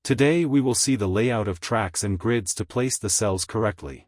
Today we will see the layout of tracks and grids to place the cells correctly.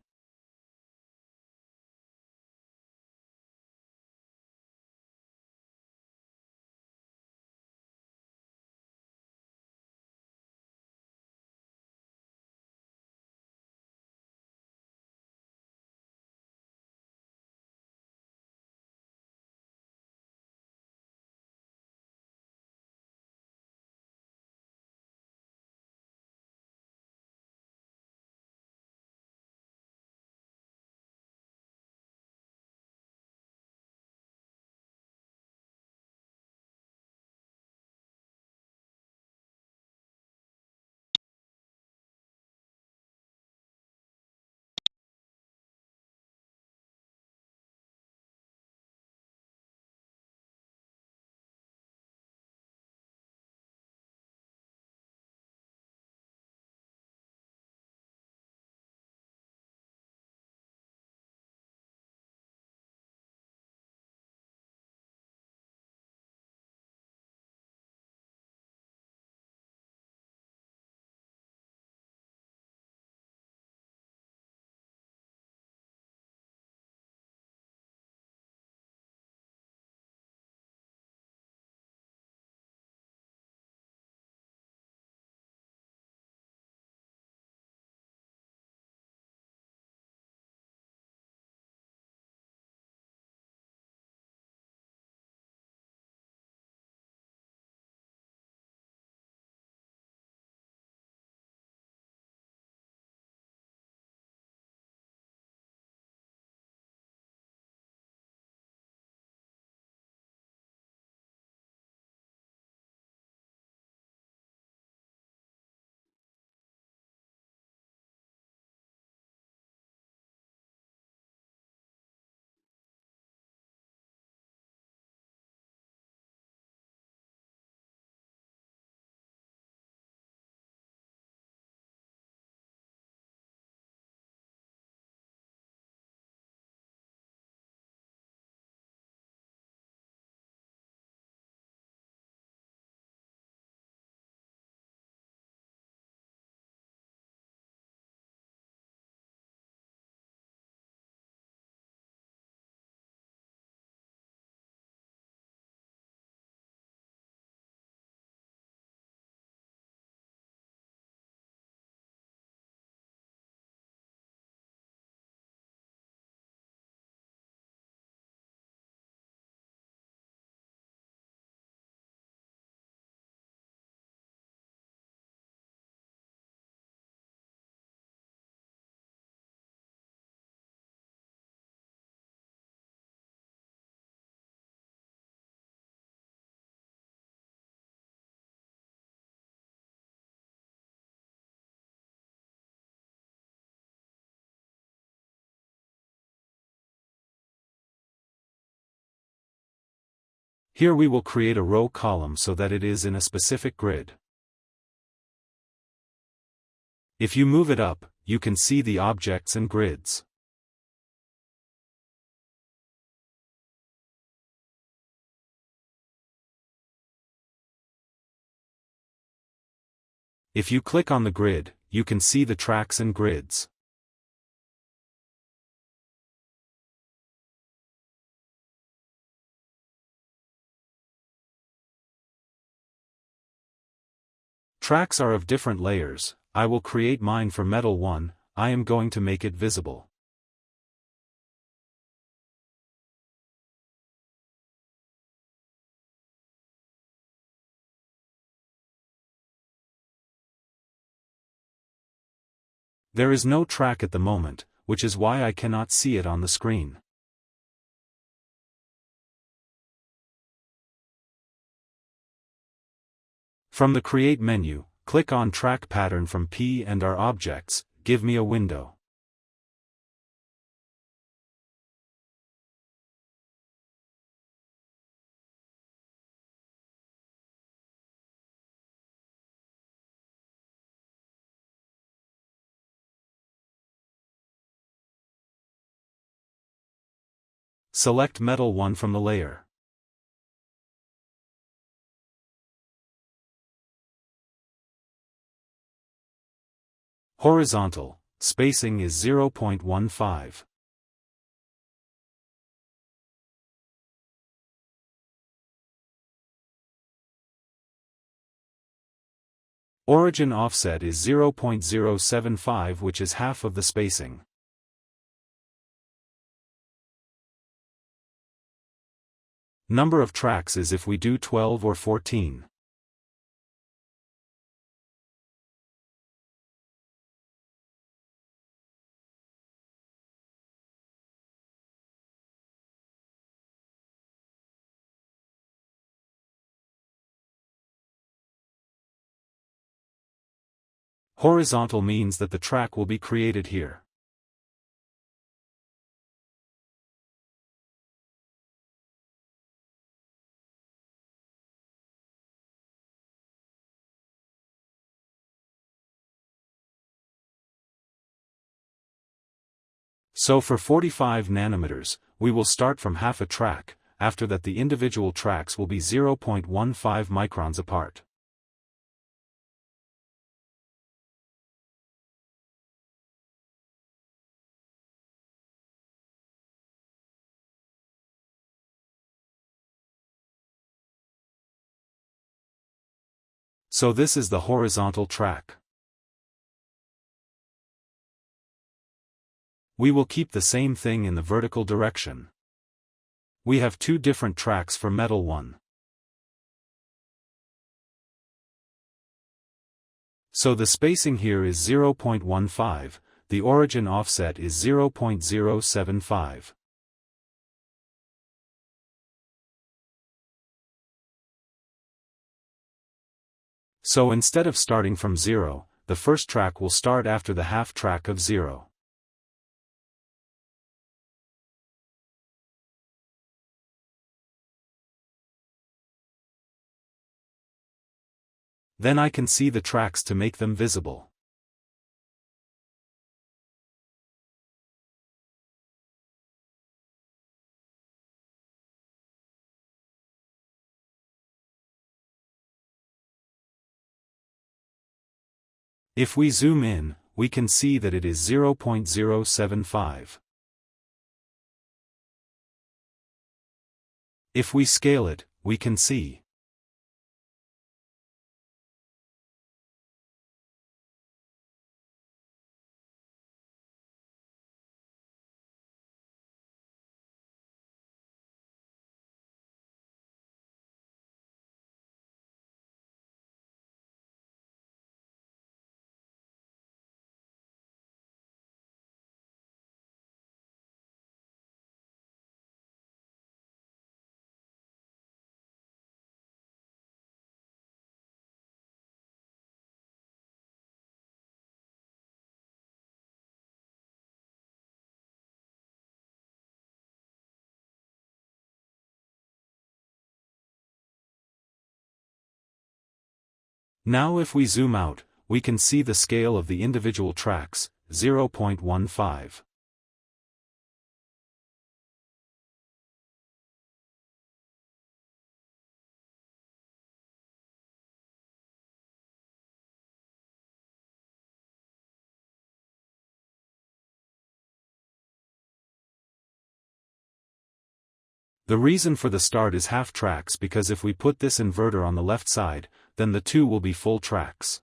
Here we will create a row column so that it is in a specific grid. If you move it up, you can see the objects and grids. If you click on the grid, you can see the tracks and grids. Tracks are of different layers. I will create mine for metal 1, I am going to make it visible. There is no track at the moment, which is why I cannot see it on the screen. From the Create menu, click on Track Pattern from P and R Objects, give me a window. Select Metal 1 from the layer. Horizontal, spacing is 0.15. Origin offset is 0.075, which is half of the spacing. Number of tracks is if we do 12 or 14. Horizontal means that the track will be created here. So for 45 nanometers, we will start from half a track. After that the individual tracks will be 0.15 microns apart. So this is the horizontal track. We will keep the same thing in the vertical direction. We have two different tracks for metal 1. So the spacing here is 0.15, the origin offset is 0.075. So instead of starting from 0, the first track will start after the half track of 0. Then I can see the tracks to make them visible. If we zoom in, we can see that it is 0.075. If we scale it, we can see. Now if we zoom out, we can see the scale of the individual tracks, 0.15. The reason for the start is half tracks because if we put this inverter on the left side, then the two will be full tracks.